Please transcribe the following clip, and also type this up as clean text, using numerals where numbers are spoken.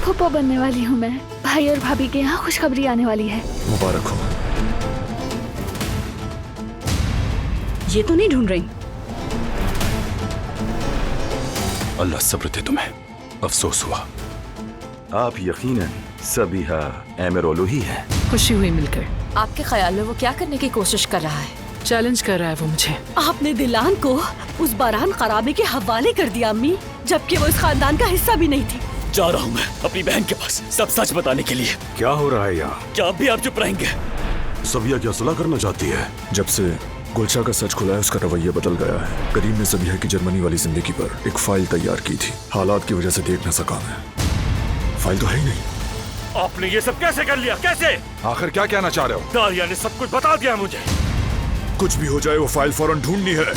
फूफा बनने वाली हूँ मैं। भाई और भाभी के यहाँ खुशखबरी आने वाली है। मुबारक हो। ये तो नहीं ढूंढ रही। अल्लाह सब्र दे तुम्हें, अफसोस हुआ। आप यकीनन सबीहा एमरोलो ही है। खुशी हुई मिलकर। आपके ख्याल में वो क्या करने की कोशिश कर रहा है? चैलेंज कर रहा है वो मुझे। आपने दिलान को उस बारान खराबे के हवाले कर दिया अम्मी, जबकि वो इस खानदान का हिस्सा भी नहीं थी। जा रहा हूँ मैं अपनी बहन के पास सब सच बताने के लिए। क्या हो रहा है यहाँ? क्या अब भी आप चुप रहेंगे? सबिया क्या सुलह करना चाहती है? जब से गुलशा का सच खुला है उसका रवैया बदल गया है। करीम ने सबिया की जर्मनी वाली जिंदगी पर एक फाइल तैयार की थी, हालात की वजह से देख न सका मैं। फाइल तो है ही नहीं। आपने ये सब कैसे कर लिया? कैसे? आखिर क्या कहना चाह रहे हो? दारिया ने सब कुछ बता दिया मुझे। कुछ भी हो जाए वो फाइल फौरन ढूंढनी है।